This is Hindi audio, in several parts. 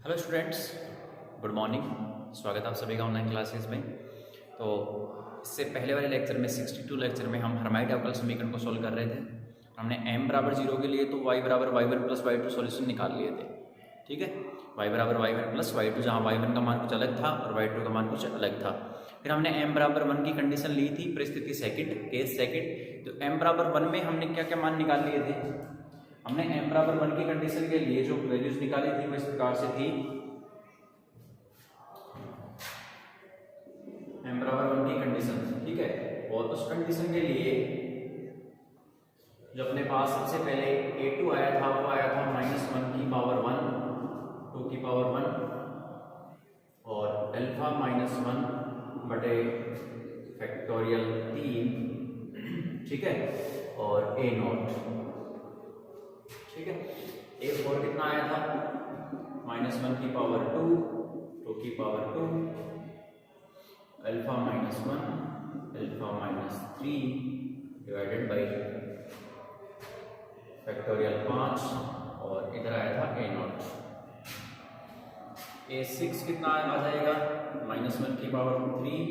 Hello students, good morning. स्वागत है आप सभी का ऑनलाइन क्लासेस में। तो इससे पहले वाले लेक्चर में 62 लेक्चर में हम हर्माइट अवकल समीकरण को सॉल्व कर रहे थे। हमने m बराबर 0 के लिए तो y बराबर y1 प्लस y2 सॉल्यूशन निकाल लिए थे। ठीक है, y बराबर y1 प्लस y2, जहाँ y1 का मान कुछ अलग था और y2 का मान कुछ अलग था। फिर हमने m बराबर 1 की कंडीशन ली थी, परिस्थिति सेकंड, केस सेकंड। तो m बराबर 1 में हमने क्या क्या मान निकाल लिए थे? हमने m बराबर 1 की कंडीशन के लिए जो वैल्यूज निकाली थी वो इस प्रकार से थी। m बराबर 1 की कंडीशन, ठीक है। और उस कंडीशन के लिए जो अपने पास सबसे पहले a2 आया था वो आया था -1 की पावर 1, 2 की पावर 1 और अल्फा -1 बटे फैक्टोरियल 3, ठीक है, और a0, ठीक है। a4 कितना आया था? -1 की पावर 2, 2 की power 2, alpha -1, alpha -3 divided by factorial 5 और इधर आया था a0। a6 कितना आ जाएगा? -1 की पावर 3,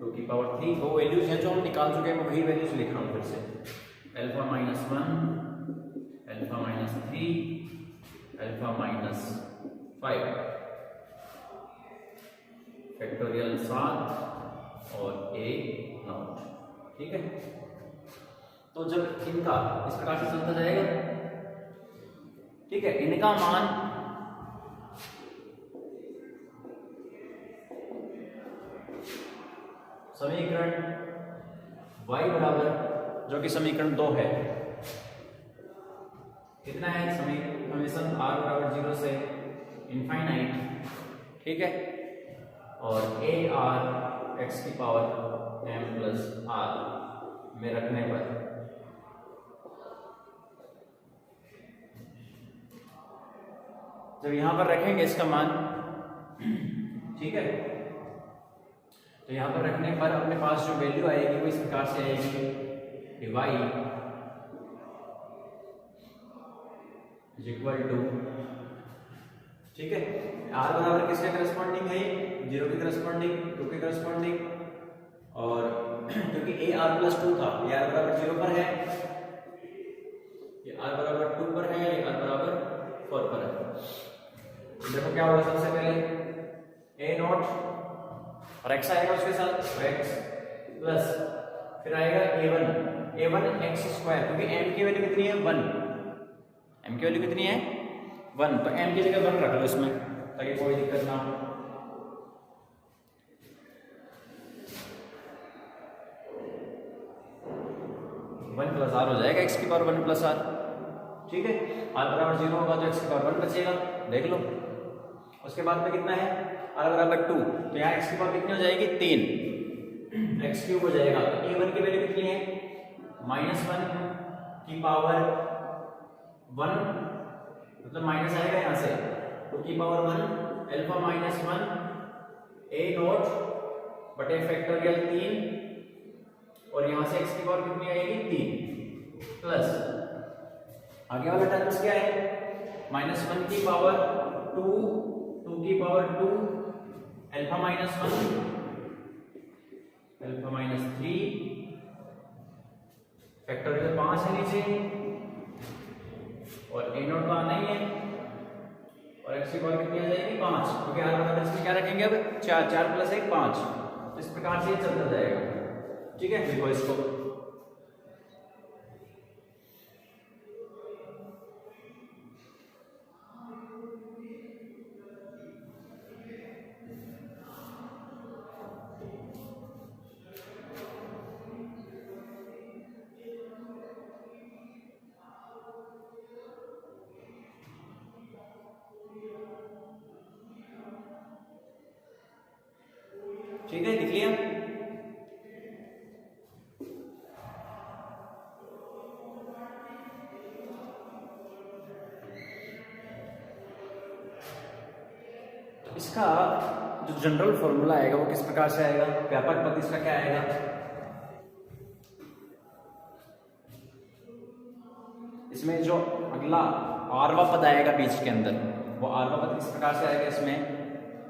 2 की पावर 3। वो वैल्यूज हैं जो हम निकाल चुके हैं, मैं वही वैल्यूज लिख रहा हूँ फिर से। अल्फा -1, अल्फा -3, अल्फा -5, फैक्टोरियल 7 और a0, ठीक है। तो जब इनका इस प्रकार से चलता जाएगा, ठीक है, इनका मान समीकरण y बराबर, जो कि समीकरण 2 है, कितना है? समीकरण r बराबर 0 से इनफाइनाइट, ठीक है, और a r x की पावर m प्लस r में रखने पर जब यहां पर रखेंगे इसका मान, ठीक है, तो यहां पर रखने पर अपने पास जो वैल्यू आएगी वो इस प्रकार से आएगी कि y इज इक्वल टू, ठीक है, r बराबर किसके करस्पॉन्डिंग है? 0 के करस्पॉन्डिंग, 2 के करस्पॉन्डिंग, और क्योंकि a r प्लस 2 था, ये r बराबर 0 पर है, ये r बराबर 2 पर है, ये r बराबर 4 पर है। देखो क्या होगा, सबसे पहले a0 और x आएगा उसके साथ, तो x प्लस फिर आएगा a1 x स्क्वायर, क्योंकि m की वैल्यू कितनी है? 1। m की वैल्यू कितनी है? 1, तो m की जगह 1 रख लो इसमें ताकि कोई दिक्कत ना हो। वन प्लस आर हो जाएगा, x की पावर 1 प्लस आर, ठीक है। r बराबर 0 होगा तो x की पावर 1 बचेगा, देख लो। उसके बाद में कितना है? r बराबर 2, तो यहाँ x की पावर कितनी हो जाएगी? 3, x क्यूब हो जाएगा। तो a1 की वैल्यू कितनी है? -1 की पावर 1, मतलब माइनस आएगा यहाँ से, 2 की पावर 1 अल्फा -1 a0 बटे फैक्टोरियल 3, और यहाँ से x की पावर कितनी आएगी? 3, प्लस आगे वाला टर्म्स क्या है? -1 की पावर 2, 2 की पावर 2 अल्फा -1 अल्फा -3 फैक्टोरियल 5 है नीचे, और a0 तो आना ही है, और x की पावर कितनी आ जाएगी? 5, क्योंकि r बराबर इसमें क्या रखेंगे अब? 4, 4 प्लस 1 5। इस प्रकार से ये चलता जाएगा, ठीक है। देखो इसको, ठीक है, लिख लिया। तो इसका जो जनरल फॉर्मूला आएगा वो किस प्रकार से आएगा? व्यापक पद इसका क्या आएगा? इसमें जो अगला आरवा पद आएगा बीच के अंदर, वो आर का पद किस प्रकार से आएगा इसमें,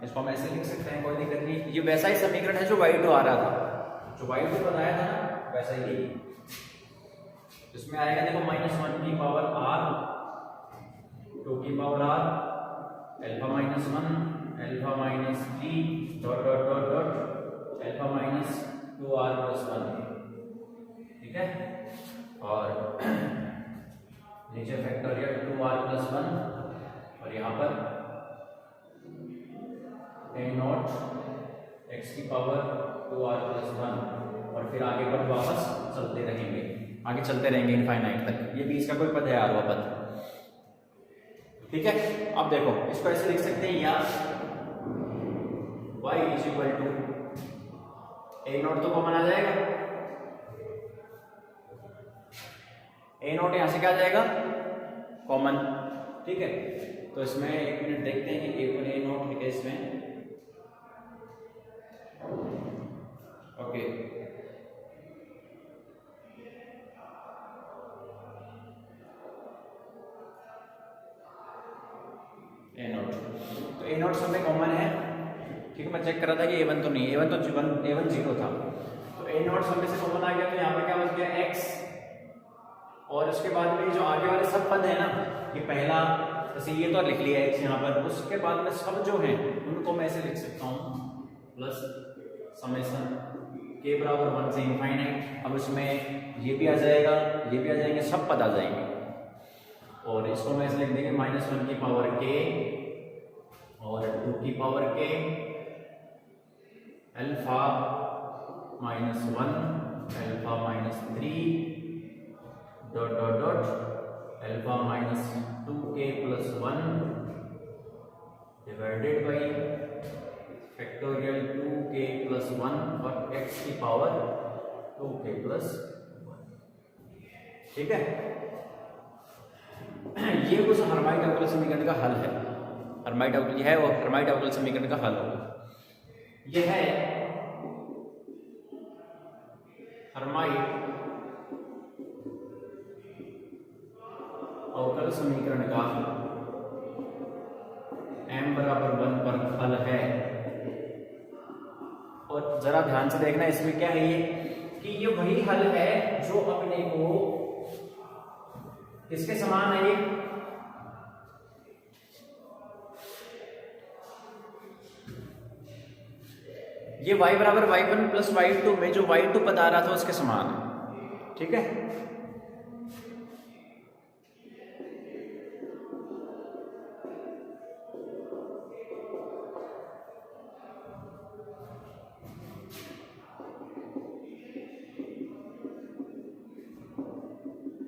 इसको हम ऐसे लिख सकते हैं, कोई दिक्कत नहीं। ये वैसा ही समीकरण है जो y2 आ रहा था, जो y2 बताया था ना वैसा ही। इसमें आएगा देखो -1 की पावर r 2 की power r alpha minus 1 alpha minus 3 dot dot dot dot alpha minus 2r plus 1, ठीक है। और नीचे फैक्टोरियल 2r प्लस 1 और यहाँ पर a नॉट x की पावर 2r प्लस 1 और फिर आगे पद वापस चलते रहेंगे, आगे चलते रहेंगे इनफाइनाइट तक। ये बीच का कोई पद है आरवा पद, ठीक है। अब देखो इसको ऐसे लिख सकते हैं, या y is equal to a not तो कॉमन आ जाएगा, a नॉट यहां से क्या आ जाएगा कॉमन, ठीक है। तो इसमें एक मिनट देखते हैं कि a नॉट है इसमें, ओके। ए नोट, तो ए नोट सब में कॉमन है, ठीक है। मैं चेक कर रहा था कि a1 तो नहीं, a1 तो a1 0 था, तो ए नोट सब में से कॉमन आ गया। तो यहाँ पर क्या बच गया x, और उसके बाद में जो आगे वाले सब पद है ना, ये पहला जैसे ये तो लिख लिया x यहाँ पर, उसके बाद में सब जो हैं उनको मैं ऐसे लिख सकता हूँ प्लस समेशन k बराबर 1 से इनफाइनाइट। अब इसमें ये भी आ जाएगा, ये भी आ जाएंगे, सब पद आ जाएंगे। और इसको मैं ऐसे लिख देंगे -1 की पावर k और 2 की power k alpha -1 alpha -3 dot dot dot alpha -2k plus 1 divided by factorial 2k plus 1 और x की पावर 2k प्लस 1, ठीक है। ये उस हर्माइट अवकल समीकरण का हल है, हर्माइट अवकल है वो हर्माइट अवकल समीकरण का हल होगा। यह है हर्माइट अवकल समीकरण का m बराबर 1 पर हल है। और जरा ध्यान से देखना, इसमें क्या है ये कि ये वही हल है जो अपने को किसके समान है, ये y बराबर y1 प्लस y2 में जो y2 पद आ रहा था उसके समान है, ठीक है।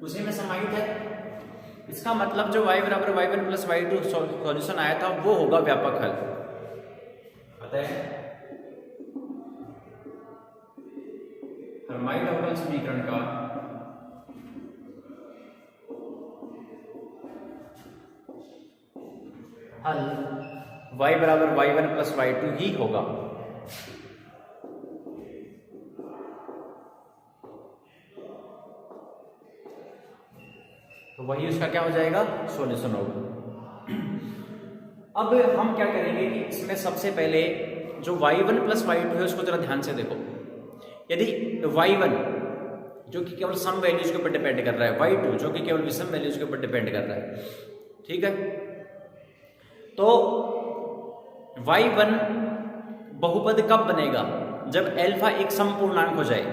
उसी में समाहित है। इसका मतलब जो y बराबर y1 प्लस y2 सॉल्यूशन आया था वो होगा व्यापक हल, अतः हर्माइट अवकल समीकरण का हल y बराबर y1 प्लस y2 ही होगा। तो वही उसका क्या हो जाएगा, सॉल्यूशन होगा। अब हम क्या करेंगे कि इसमें सबसे पहले जो y1 प्लस y2 है उसको जरा ध्यान से देखो। यदि y1 जो कि केवल सम वैल्यूज के ऊपर डिपेंड कर रहा है, y2 जो कि केवल विषम वैल्यूज के ऊपर डिपेंड कर रहा है, ठीक है। तो y1 बहुपद कब बनेगा, जब अल्फा एक समपूर्णांक हो जाए,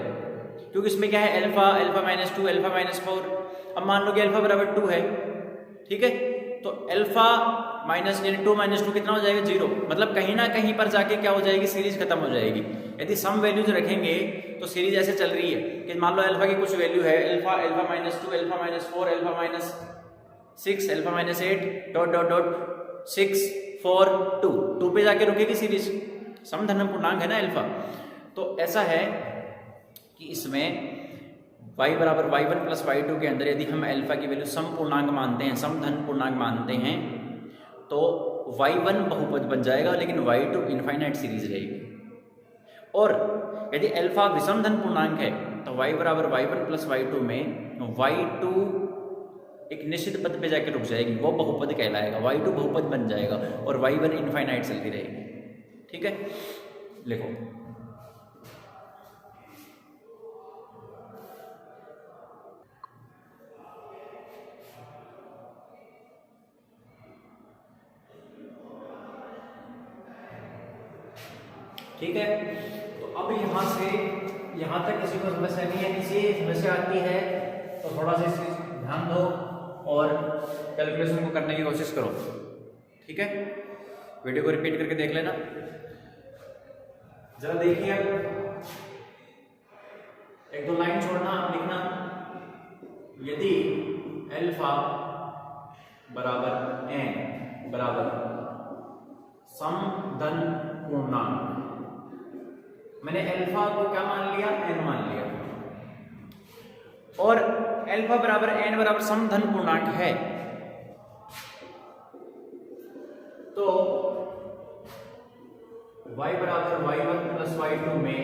क्योंकि इसमें क्या है alpha, alpha minus 2, alpha minus 4। अब मान लो कि अल्फा बराबर 2 है, ठीक है। तो अल्फा माइनस 2 माइनस 2 कितना हो जाएगा, 0। मतलब कहीं ना कहीं पर जाके क्या हो जाएगी, सीरीज खत्म हो जाएगी। यदि सम वैल्यूज रखेंगे तो सीरीज ऐसे चल रही है कि मान लो अल्फा की कुछ वैल्यू है, alpha, alpha minus 2, alpha minus 4, alpha minus 6, alpha minus 8 dot dot dot 6 4 2 पे जाके रुकेगी सीरीज, समधन पूर्णांक है ना अल्फा। तो ऐसा है कि इसमें y बराबर y1 प्लस y2 के अंदर यदि हम अल्फा की वैल्यू सम पूर्णांक मानते हैं, समधन पूर्णांक मानते हैं, तो y1 बहुपद बन जाएगा, लेकिन y2 इनफाइनाइट सीरीज रहेगी। और यदि अल्फा विषम धन पूर्णांक है तो y बराबर y1 प्लस y2 में y2 एक निश्चित पद पे जाके रुक जाएगी, वो बहुपद कहलाएगा, y2 बहुपद बन जाएगा और y1 इनफाइनाइट चलती रहेगी। ठीक है, लिखो ठीक है। तो अब यहाँ से यहाँ तक किसी को समस्या नहीं है, किसी समस्या आती है तो थोड़ा सा इस ध्यान दो और कैलकुलेशन को करने की कोशिश करो। ठीक है, वीडियो को रिपीट करके देख लेना। जरा देखिए, अब एक दो लाइन छोड़ना, लिखना, यदि अल्फा बराबर n बराबर समधन पूर्णांक, मैंने अल्फा को क्या मान लिया, n मान लिया, और अल्फा बराबर n बराबर समधन पूर्णांक है, तो y बराबर y1 प्लस y2 में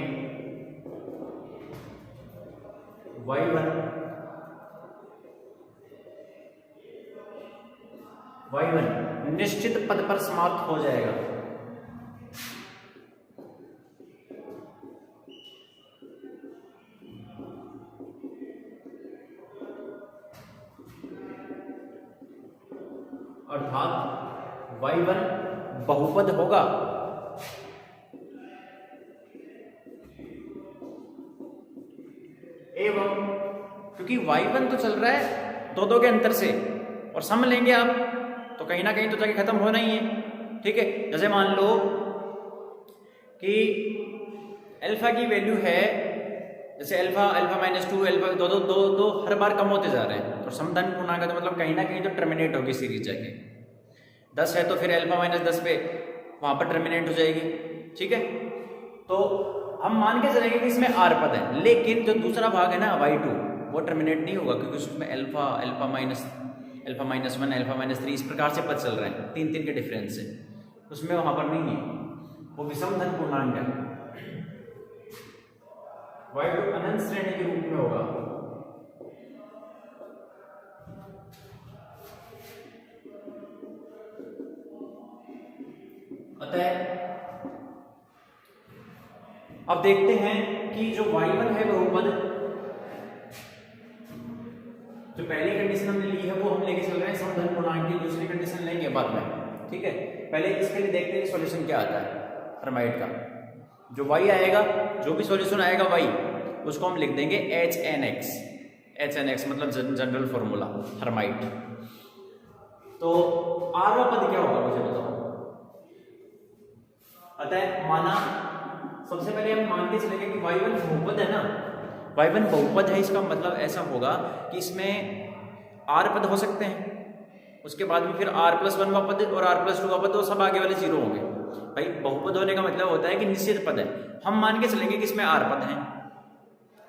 y1 निश्चित पद पर समाप्त हो जाएगा। अर्थात y1 बहुपद होगा। एवं क्योंकि y1 तो चल रहा है दो के अंतर से, और सम लेंगे आप तो कहीं ना कहीं तो जाके खत्म होना ही है। ठीक है, जैसे मान लो कि अल्फा की वैल्यू है, जैसे अल्फा माइनस 2, अल्फा दो हर बार कम होते जा रहे हैं, तो समधन पूर्णांक का तो मतलब कहीं ना कहीं तो टर्मिनेट होगी सीरीज जाके। 10 है तो फिर अल्फा माइनस 10 पे वहां पर टर्मिनेट हो जाएगी। ठीक है, तो हम मान के चलेंगे कि इसमें r पद है, लेकिन जो दूसरा भाग है ना y2 वो टर्मिनेट नहीं होगा, क्योंकि उसमें अल्फा माइनस 1, अल्फा माइनस 3 इस प्रकार से पद चल रहे हैं, 3 के डिफरेंस से, उसमें वहां पर नहीं है, वो विषमधन पूर्णांक है। y2 अनंत श्रेणी के रूप में होगा। अतः अब देखते हैं कि जो y1 है बहुपद, जो पहली कंडीशन हमने ली है वो हम लेके चल रहे हैं समधन पूर्णांक की, दूसरी कंडीशन लेंगे बाद में। ठीक है, पहले इसके लिए देखते हैं सॉल्यूशन क्या आता है हर्माइट का। जो y आएगा, जो भी सॉल्यूशन आएगा y, उसको हम लिख देंगे HNX मतलब जनरल फॉर्मूला हर्माइट। तो r वाला पद क्या होगा मुझे बताओ। अतः माना, सबसे पहले हम मान के चलेंगे कि y1 बहुपद है ना, y1 बहुपद है, इसका मतलब ऐसा होगा कि इसमें r पद हो सकते हैं, उसके बाद में फिर r+1 का पद और r+2 का पद, तो सब आगे वाले 0 होंगे। भाई बहुपद होने का मतलब होता है कि निश्चित पद है। हम मान के चलेंगे कि इसमें r पद हैं,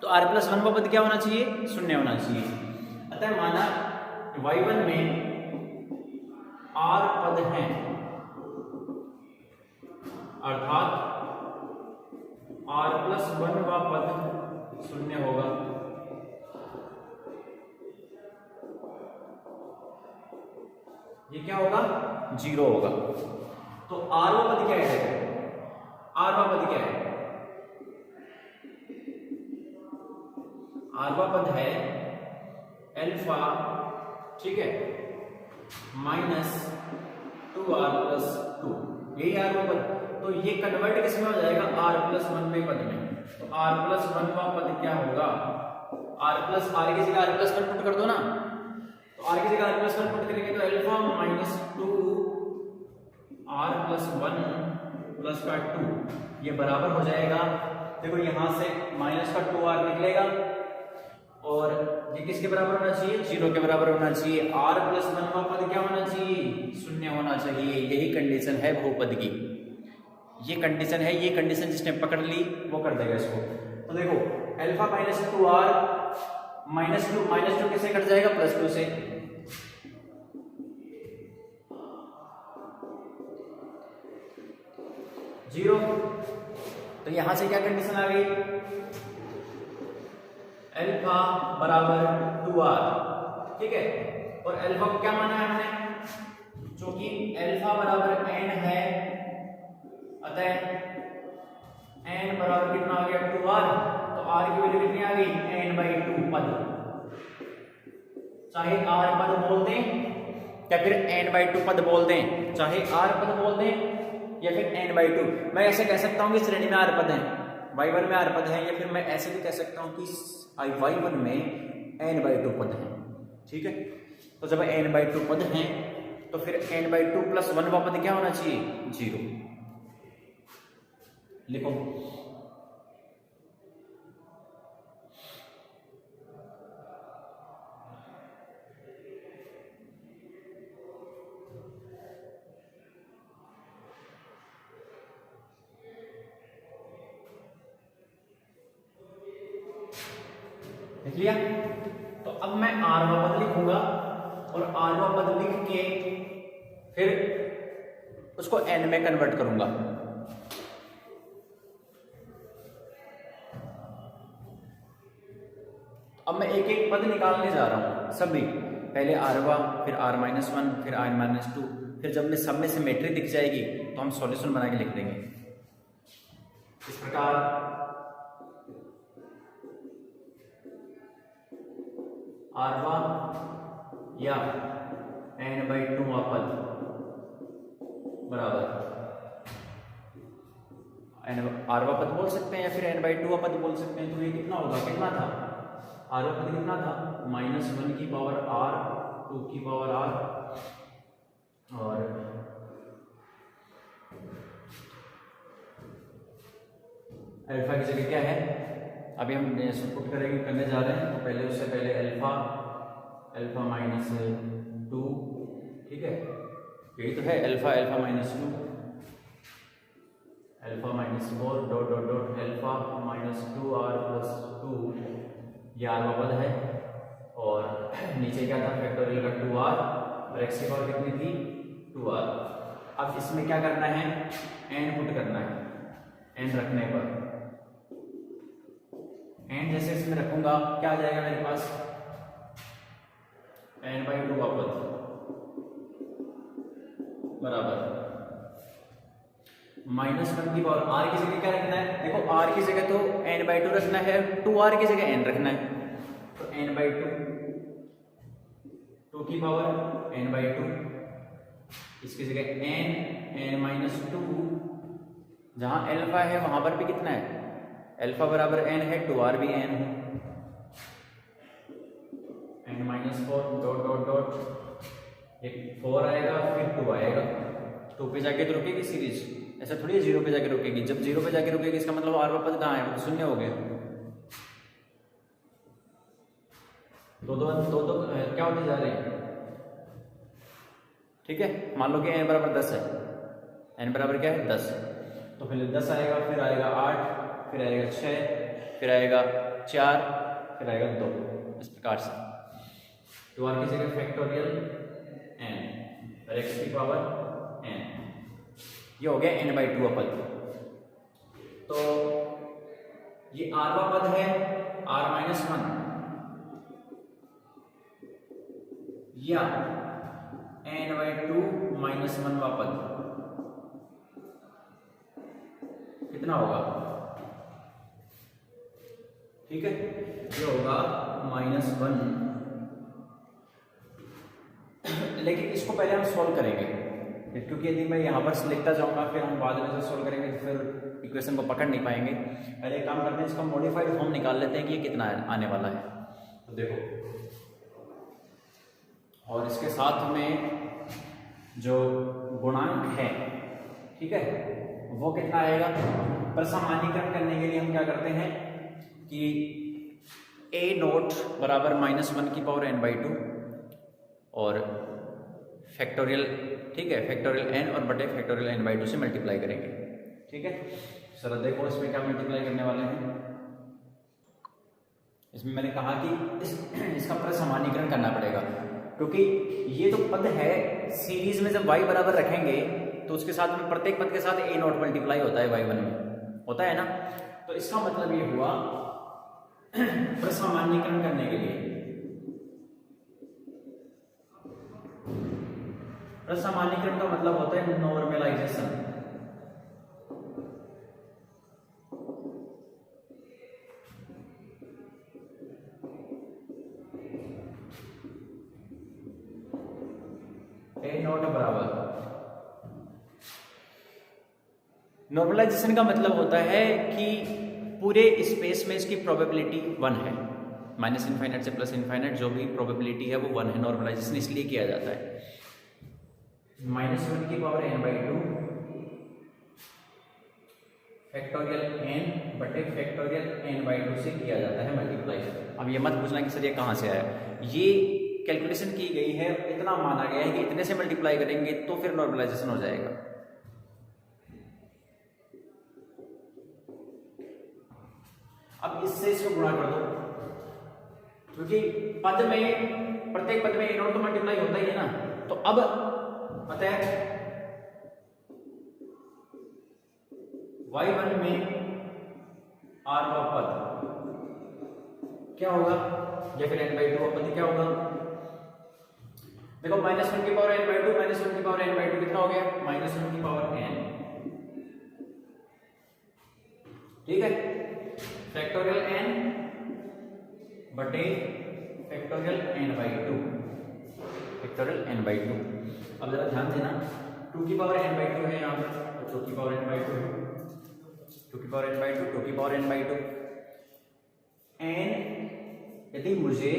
तो r+1 का पद क्या होना चाहिए, 0 होना चाहिए। अतः माना y1 में r पद हैं, अर्थात r+1 का पद 0 होगा। ये क्या होगा, 0 होगा। तो r वाला पद क्या है, r वाला पद क्या है, r वाला पद है अल्फा, ठीक है, -2r+2, यही r वाला पद। तो ये कन्वर्ट किसमें हो जाएगा, r+1 में पद में। तो r+1 का पद क्या होगा, r की जगह r+1 पुट कर दो ना, तो r की जगह r+1 पुट करेंगे तो अल्फा -2r+1+2 ये बराबर हो जाएगा। देखो यहां से -2r निकलेगा और ये किसके बराबर होना चाहिए, 0 के बराबर होना चाहिए। r+1 का पद क्या होना चाहिए, 0 होना चाहिए। यही कंडीशन है बहुपद की, ये कंडीशन है। ये कंडीशन जिसने पकड़ ली वो कर देगा इसको। तो देखो अल्फा -2r, -2 किससे कट जाएगा, +2 से। जीरो। तो यहां से क्या कंडीशन आ गई, अल्फा बराबर 2r, ठीक है। और अल्फा को क्या माना है हमने, चूंकि अल्फा बराबर n है, अतः n बराबर कितना आ गया 2r, तो r की वैल्यू कितनी आ गई n/2 पद, चाहे r पद बोल दें या फिर n/2 पद बोल दें, चाहे r पद बोल दें या फिर n/2। मैं ऐसे कह सकता हूं कि श्रेणी में r पद है, y1 में r पद है, या फिर मैं ऐसे भी कह सकता हूं कि y1 में n/2 पद है। ठीक है, तो जब n/2 पद हैं तो फिर n/2 + 1 का पद क्या होना चाहिए 0। लिखो लिख लिया। तो अब मैं आरवा पद लिखूंगा और आरवा पद लिख के फिर उसको n में कन्वर्ट करूंगा। अब मैं एक एक पद निकालने जा रहा हूं सभी, पहले आरवा, फिर r-1, फिर r-2, फिर जब मैं सब में सिमेट्री दिख जाएगी तो हम सॉल्यूशन बना के लिख देंगे इस प्रकार। आरवा या n/2 पद बराबर आरवा पद बोल सकते हैं या फिर n/2 पद बोल सकते हैं। तो ये कितना होगा, कितना था आरवा पद, कितना था -1 की पावर r, 2 की पावर r, और अल्फा की जगह क्या है, अभी हम पुट करेंगे, करने जा रहे हैं। तो पहले उससे पहले अल्फा -2, ठीक है, यही तो है alpha -2, alpha -4 dot dot dot alpha -2r + 2, ये आरवा पद है, और नीचे क्या था फैक्टोरियल का 2r, और x की पावर कितनी थी 2r। अब इसमें क्या करना है, n पुट करना है, n रखने पर n जैसे इसमें रखूंगा क्या आ जाएगा मेरे पास n/2 पद बराबर -1 की पावर r की जगह क्या रखना है, देखो r की जगह तो n/2 रखना है, 2r की जगह n रखना है, तो n/2, 2 की पावर n/2, इसकी जगह n-2, जहां अल्फा है वहां पर भी कितना है अल्फा बराबर n है, 2r भी n है, n-4 डॉट डॉट डॉट, एक 4 आएगा फिर 2 आएगा, 2 पे जाके तो रुकेगी सीरीज, ऐसा थोड़ी है 0 पे जाके रुकेगी। जब 0 पे जाके रुकेगी इसका मतलब आरवा पद कहाँ है, वो तो शून्य हो गया। दो क्या होते जा रहे हैं, ठीक है। मान लो कि n बराबर 10 है, n बराबर क्या है 10, तो पहले 10 आएगा, फिर आएगा 8, फिर आएगा 6, फिर आएगा 4, फिर आएगा 2, इस प्रकार से। 2r की जगह फैक्टोरियल n और x की पावर n, ये हो गया n/2 पद। तो ये आरवा पद है r-1 या n/2 -1 पद, कितना होगा, ठीक है, ये होगा -1। लेकिन इसको पहले हम सॉल्व करेंगे, क्योंकि यदि मैं यहाँ पर लिखता जाऊंगा फिर हम बाद में जो सॉल्व करेंगे तो फिर इक्वेशन को पकड़ नहीं पाएंगे। पहले एक काम करते हैं, इसका मॉडिफाइड फॉर्म निकाल लेते हैं कि ये कितना आने वाला है। तो देखो, और इसके साथ में जो गुणांक है, ठीक है, वो कितना आएगा। पर सामान्यीकरण करने के लिए हम क्या करते हैं कि a0 बराबर -1 की पावर n/2 और फैक्टोरियल, ठीक है, फैक्टोरियल n और बटे फैक्टोरियल n/2 से मल्टीप्लाई करेंगे, ठीक है। सर देखो इसमें क्या मल्टीप्लाई करने वाले हैं, इसमें मैंने कहा कि इसका पूरा सामान्यीकरण करना पड़ेगा, क्योंकि ये तो पद है सीरीज में, जब y बराबर रखेंगे तो उसके साथ में प्रत्येक पद के साथ a0 मल्टीप्लाई होता है, y1 में होता है ना। तो इसका मतलब ये हुआ सामान्यीकरण करने के लिए सामान्यीकरण का मतलब होता है नॉर्मलाइजेशन। ए नॉट बराबर, नॉर्मलाइजेशन का मतलब होता है कि पूरे स्पेस में इसकी प्रोबेबिलिटी 1 है, माइनस इनफाइनाइट से प्लस इनफाइनाइट जो भी प्रोबेबिलिटी है वो 1 है। नॉर्मलाइजेशन इसलिए किया जाता है -1/2 फैक्टोरियल n बटे फैक्टोरियल n/2 से किया जाता है मल्टीप्लाई। अब ये मत पूछना कि सर ये कहाँ से आया, ये कैलकुलेशन की गई है, इतना माना गया है कि इतने से मल्टीप्लाई करेंगे तो फिर नॉर्मलाइजेशन हो जाएगा। अब इससे इसको गुणा कर दो, क्योंकि पद में प्रत्येक पद में a0 तो मल्टीप्लाई होता ही है ना। तो अब अतः y1 में r का पद क्या होगा या फिर n/2 का पद क्या होगा। देखो -1 की पावर n/2 -1 की पावर n/2 कितना हो गया, -1 की पावर n, ठीक है। फैक्टोरियल n बटे फैक्टोरियल n/2, फैक्टोरियल n/2। अब जरा ध्यान देना, 2 की पावर n/2 है यहाँ पर, 2 की पावर n/2 है, 2 की पावर n/2, 2 की पावर n/2 n। यदि मुझे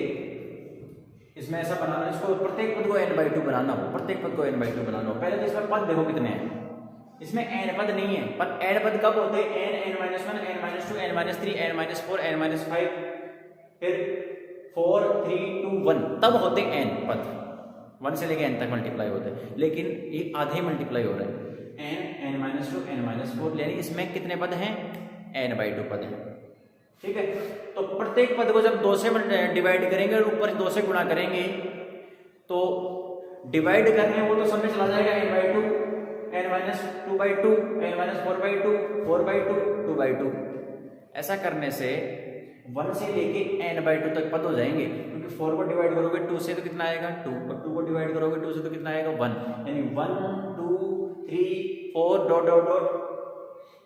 इसमें ऐसा बनाना है, इसको प्रत्येक पद को n/2 बनाना हो, प्रत्येक पद को n/2 बनाना हो, पहले तो इसमें पद देखो कितने हैं, इसमें n पद नहीं है। पर n पद कब होते हैं, n, n-1, n-2, n-3, n-4, n-5, फिर 4 3 2 1, तब होते n पद, 1 से लेके n तक मल्टीप्लाई होते हैं। लेकिन ये आधे मल्टीप्लाई हो रहे हैं, n, n-2, n-4, यानी इसमें कितने पद हैं, n/2 पद हैं, ठीक है। तो प्रत्येक पद को जब 2 से डिवाइड करेंगे और ऊपर 2 से गुणा करेंगे, तो डिवाइड कर रहे हैं वो तो सब में चला जाएगा, n/2, n-2/2, n-4/2, 4/2, 2/2। ऐसा करने से 1 से लेके n/2 तक पद हो जाएंगे, क्योंकि 4 को डिवाइड करोगे 2 से तो कितना आएगा 2, और 2 को डिवाइड करोगे 2 से तो कितना आएगा 1, यानी 1 2 3 4 डॉट डॉट डॉट,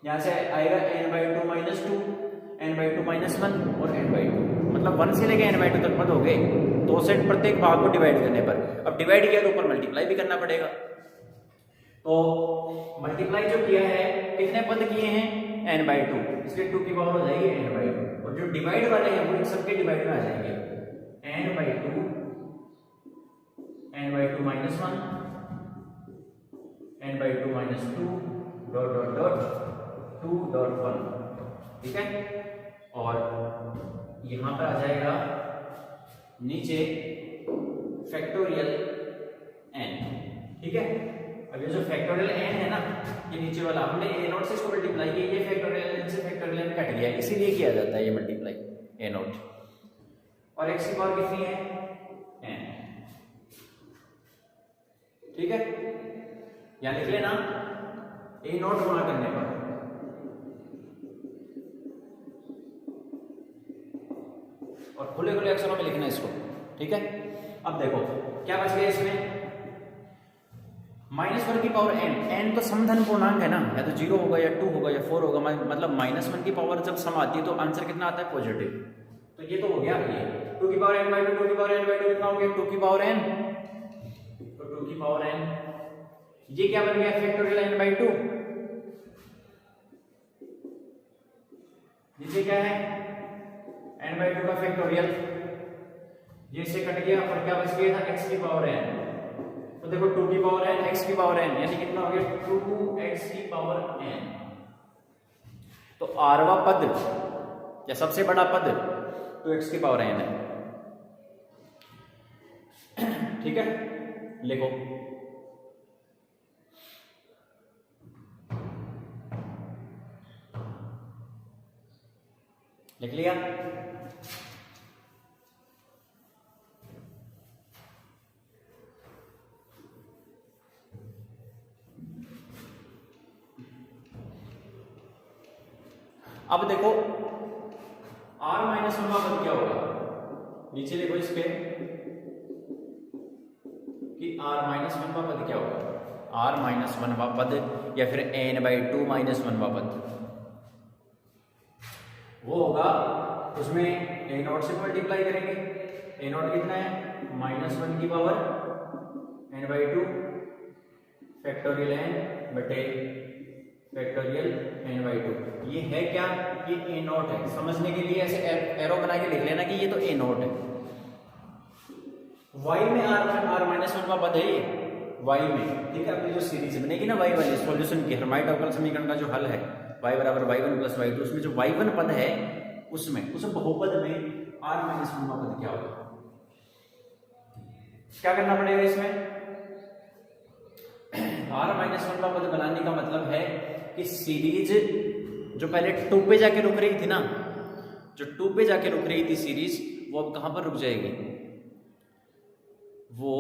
यहाँ से आएगा n/2 -2, n/2 -1 और n/2, मतलब 1 से लेके n/2 तक पद हो गए 2 से प्रत्येक भाग को डिवाइड करने पर। अब डिवाइड किया तो ऊपर मल्टीप्लाई भी करना पड़ेगा, तो मल्टीप्लाई जो किया है कितने पद किए हैं, n/2, इसलिए 2 की पावर हो जाएगी n/2, और जो डिवाइड वाले हैं वो इन सबके डिवाइड में आ जाएंगे, n/2, n/2 -1, n/2 -2 dot dot dot 2.1, ठीक है। और यहां पर आ जाएगा नीचे फैक्टोरियल n, ठीक है। अब ये जो फैक्टोरियल n है ना, ये नीचे वाला हमने a0 से इसको मल्टीप्लाई किया, ये फैक्टोरियल n से फैक्टोरियल n कट गया, इसीलिए किया जाता है ये मल्टीप्लाई a0। और x की पावर कितनी है, n, ठीक है। यहां लिख लेना a0 गुणा करने पर, और खुले खुले अक्षरों में लिखना इसको, ठीक है। अब देखो क्या बच गया इसमें, -1 की पावर n, n तो समधन पूर्णांक है ना, या तो 0 होगा या 2 होगा या 4 होगा, मतलब -1 की पावर जब सम आती है तो आंसर कितना आता है, पॉजिटिव। तो ये तो हो गया, ये 2 की पावर n/2, 2 की पावर n/2 कितना हो गया, 2 की पावर n, तो 2 की पावर n, ये क्या बन गया, फैक्टोरियल n/2, नीचे क्या है n/2 का फैक्टोरियल, ये से कट गया, और क्या बच गया था, x की पावर n। तो देखो 2 की पावर n, x की पावर n, यानी कितना हो गया 2x की पावर n। तो आरवा पद या सबसे बड़ा पद 2x की पावर n है, ठीक है। लिखो लिख लिया, अब देखो r -1 का पद क्या होगा, नीचे लिखो इसके कि r -1 का पद क्या होगा, r माइनस 1वां पद या फिर n/2 माइनस 1वां पद, वो होगा उसमें a0 से मल्टीप्लाई करेंगे। a0 कितना है -1 की पावर n/2 फैक्टोरियल n बटे फैक्टोरियल n/2। ये है क्या, ये a0 है। समझने के लिए ऐसे एरो बना के लिख लेना कि ये तो a0 है। y में r माइनस 1 का पद है ये y में, ठीक है। अपनी जो सीरीज बनेगी ना y वाली सॉल्यूशन की, हर्माइट अवकल समीकरण का जो हल है y बराबर y1 प्लस y2, उसमें जो y1 पद है उसमें उस बहुपद में r माइनस 1 का पद क्या होगा, क्या करना पड़ेगा इसमें। r माइनस 1 का पद बनाने का मतलब है कि सीरीज जो पहले 2 पे जाके रुक रही थी ना, जो 2 पे जाके रुक रही थी सीरीज, वो अब कहां पर रुक जाएगी, वो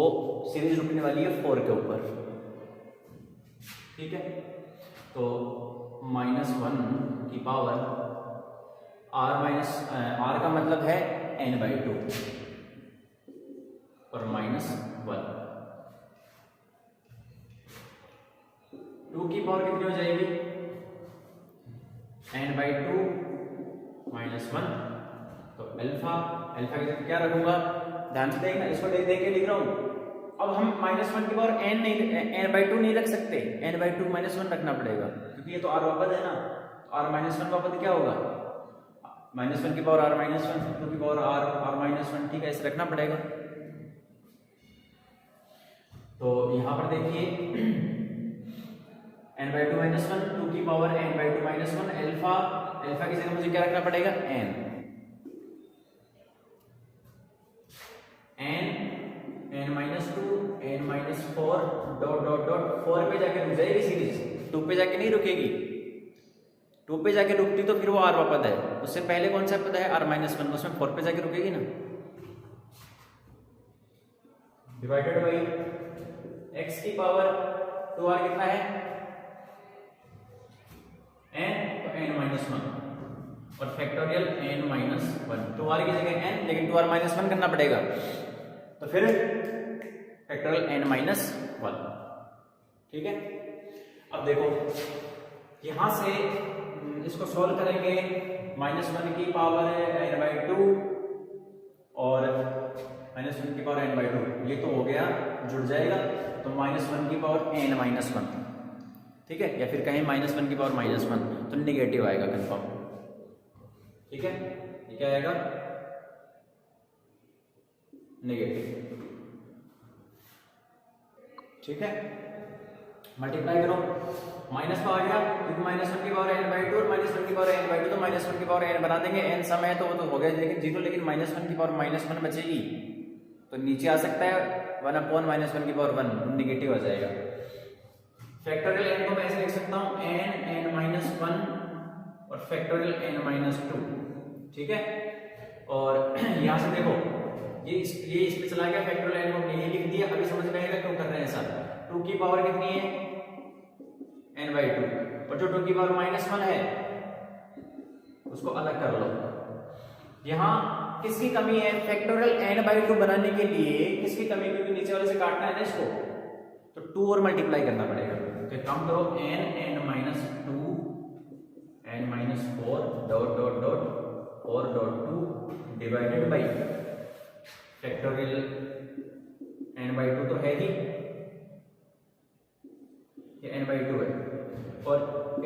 सीरीज रुकने वाली है 4 के ऊपर, ठीक है। तो -1 की पावर r का मतलब है n/2 और -1, 2 की पावर कितनी हो जाएगी n/2 -1, तो अल्फा की जगह क्या रखूंगा, ध्यान से देखना, इसको देख के लिख रहा हूं। अब हम -1 की पावर n/2 नहीं रख सकते, n/2 -1 रखना पड़ेगा, क्योंकि ये तो r वापद है ना। r -1 वापद क्या होगा, -1 की पावर r -1, 2 की पावर r -1, ठीक है, इसे रखना पड़ेगा। तो यहां पर देखिए n/2 -1, 2 की पावर n/2 -1, अल्फा की जगह मुझे क्या रखना पड़ेगा, n -2 n-4 dot dot dot 4 पे जाके रुक जाएगी सीरीज, 2 पे जाके नहीं रुकेगी। 2 पे जाके रुकती तो फिर वो r वापद है, उससे पहले कौन सा पद है r -1, उसमें 4 पे जाके रुकेगी ना। डिवाइडेड बाई x की पावर 2r कितना है n, तो n-1 और फैक्टोरियल n-1, 2r की जगह n, लेकिन 2r -1 करना पड़ेगा, तो फिर फैक्टोरियल n-1, ठीक है। अब देखो यहां से इसको सॉल्व करेंगे, -1 की पावर n/2 और -1 की पावर n/2, ये तो हो गया, जुड़ जाएगा, तो -1 की पावर n-1, ठीक है, या फिर कहें -1 की पावर -1, तो निगेटिव आएगा कंफर्म, ठीक है। ये क्या आएगा, नेगेटिव, ठीक है। मल्टीप्लाई करो, माइनस का आ गया, क्योंकि -1 की पावर n/2 और -1 की पावर n/2, तो -1 की पावर n बना देंगे, n समय है तो वो तो हो गया लेकिन 0, लेकिन -1 की पावर -1 बचेगी, तो नीचे आ सकता है 1/-1 की पावर 1, निगेटिव आ जाएगा। फैक्टोरियल n को मैं ऐसे लिख सकता हूं n-1 और फैक्टोरियल n-2, ठीक है। और यहां से देखो ये इसमें चला गया, फैक्टोरियल n को हमने यही लिख दिया। अभी समझ में आएगा क्यों कर रहे हैं ऐसा। 2 की पावर कितनी है n/2, और जो 2 की पावर -1 है उसको अलग कर लो। यहां किसकी कमी है, फैक्टोरियल n/2 बनाने के लिए किसकी कमी, क्योंकि नीचे वाले से काटना है ना इसको, तो 2 और मल्टीप्लाई करना पड़ेगा। तो काम करो n-2 n-4 dot dot dot 4.2 divided by factorial n/2 तो है ही, ये n/2 है, और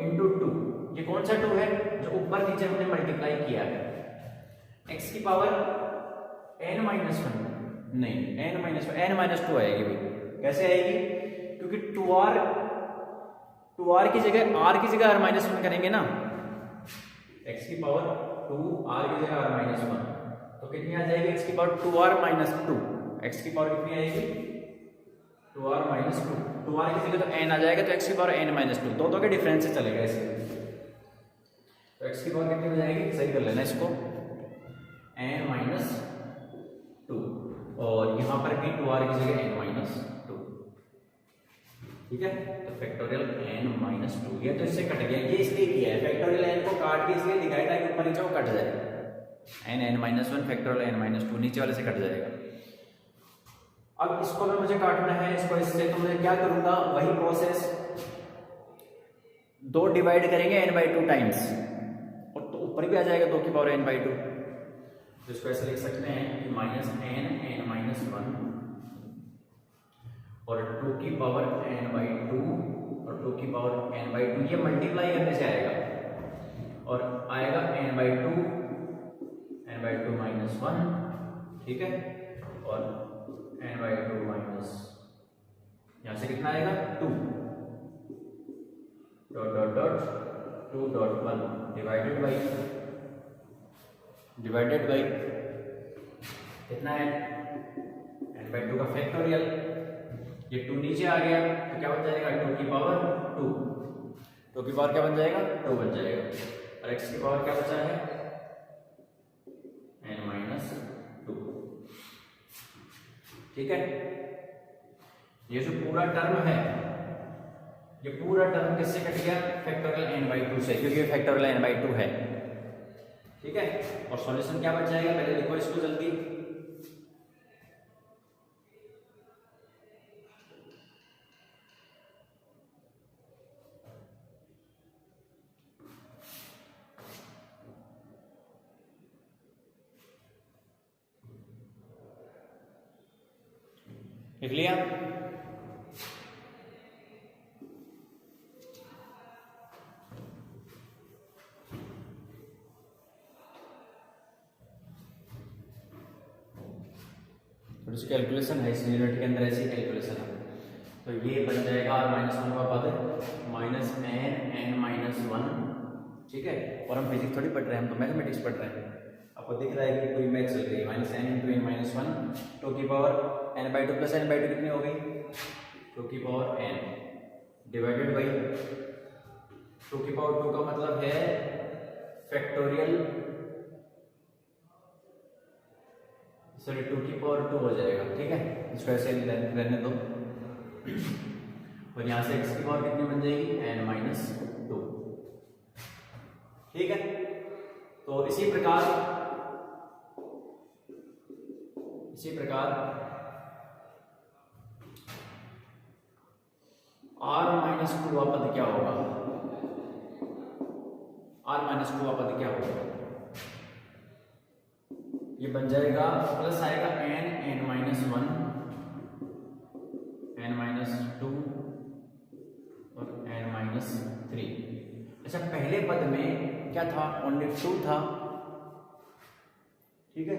इंटू 2, ये कौन सा 2 है, जो ऊपर नीचे हमने मल्टीप्लाई किया है। x की पावर n-1 नहीं, n-2 आएगी भाई, कैसे आएगी, क्योंकि 2r की जगह r-1 करेंगे ना, x की पावर 2 r की जगह r-1, तो कितनी आ जाएगी x की पावर 2r-2, x की पावर कितनी आएगी 2r-2, 2r की जगह तो n आ जाएगा, तो x की पावर n-2, दोनों के डिफरेंस से चलेगा इसके, तो x की पावर कितनी हो जाएगी, सही कर लेना इसको, n-2, और यहां पर भी 2r की जगह n-2, ठीक है। तो फैक्टोरियल n-2, ये तो इससे कट गया, ये इसलिए किया है, फैक्टोरियल n को काट के इसलिए दिखाया ताकि ऊपर नीचे वो कट जाए, n-1 फैक्टोरियल n-2 नीचे वाले से कट जाएगा। अब इसको अगर मुझे काटना है इसको इससे, तो मैं क्या करूंगा, वही प्रोसेस, 2 डिवाइड करेंगे n/2 टाइम्स, और तो ऊपर भी आ जाएगा 2 की पावर n/2, तो इसको ऐसे लिख सकते हैं कि -n(n-1) और 2 की पावर n/2 और 2 की पावर n/2, ये मल्टीप्लाई करने से आएगा और आएगा n/2 -1, ठीक है, और n/2 माइनस यहां से कितना आएगा 2 dot dot dot 2.1 divided by कितना है n/2 का फैक्टोरियल, ये 2 नीचे आ गया तो क्या बन जाएगा 2 की पावर 2, 2 की पावर क्या बन जाएगा 2 बन जाएगा, और x की पावर क्या बचा है n-2, ठीक है। ये जो पूरा टर्म है, ये पूरा टर्म किससे कट गया, फैक्टोरियल n/2 से, क्योंकि ये फैक्टोरियल n/2 है, ठीक है। और सॉल्यूशन क्या बच जाएगा, पहले लिखो इसको जल्दी, लिख लिया, थोड़ी सी कैलकुलेशन है इस यूनिट के अंदर, ऐसी कैलकुलेशन है, तो ये बन जाएगा r-1 का पद -n(n-1), ठीक है। और हम फिजिक्स थोड़ी पढ़ रहे हैं, हम तो मैथमेटिक्स पढ़ रहे हैं, आपको दिख रहा है कि पूरी मैथ चल रही है, -n(n-1) 2 की पावर n/2 प्लस n/2 कितनी हो गई 2 की पावर n डिवाइडेड बाई 2 की पावर 2 का मतलब है फैक्टोरियल, सॉरी 2 की पावर 2 हो जाएगा, ठीक है, इसको ऐसे रहने दो, और यहां से x की पावर कितनी बन जाएगी n-2, ठीक है। तो इसी प्रकार r-2 का पद क्या होगा, r-2 का पद क्या होगा, ये बन जाएगा प्लस आएगा n(n-1) n-2 और n-3। अच्छा, पहले पद में क्या था, ओनली 2 था, ठीक है,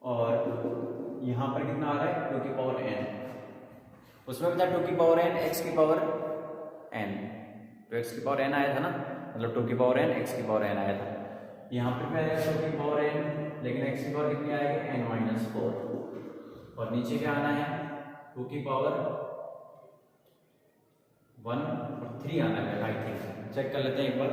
और यहां पर कितना आ रहा है 2 की पावर n, उसमें बता 2 की पावर n x की पावर n, तो x की पावर n आया था ना, मतलब 2 की पावर n x की पावर n आया था, यहाँ पर क्या आएगा 2 की पावर n, लेकिन x की पावर कितनी आएगी n-4, और नीचे क्या आना है 2 की पावर 1 और 3 आना है, आई थिंक, चेक कर लेते हैं एक बार,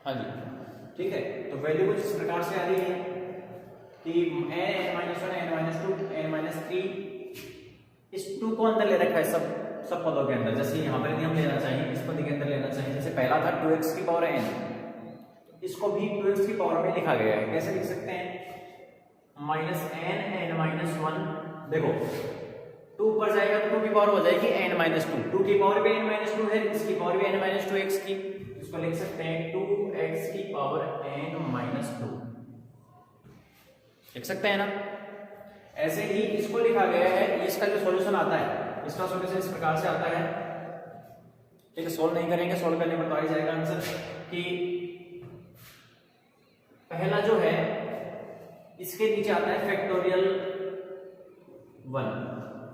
हाँ जी, ठीक है। तो वैल्यू कुछ इस प्रकार से आ रही है कि n-1 n-2 n-3, इस 2 को अंदर ले रखा है सब पदों के अंदर, जैसे यहाँ पर हम लेना चाहिए, इस पद के अंदर लेना चाहिए, जैसे पहला था 2x की पावर n, इसको भी 2x की पावर में लिखा गया है, कैसे लिख सकते हैं -n(n-1), देखो 2 ऊपर जाएगा तो 2 की पावर हो जाएगी n-2, 2 की पावर भी n-2 है, इसकी पावर भी n-2x की, इसको लिख सकते हैं 2x की पावर n-2, लिख सकते हैं ना। ऐसे ही इसको लिखा गया है, इसका जो सॉल्यूशन आता है, इसका सॉल्यूशन इस प्रकार से आता है, ठीक है, सोल्व नहीं करेंगे, सोल्व करने पर तो आ ही जाएगा आंसर, कि पहला जो है इसके नीचे आता है फैक्टोरियल 1,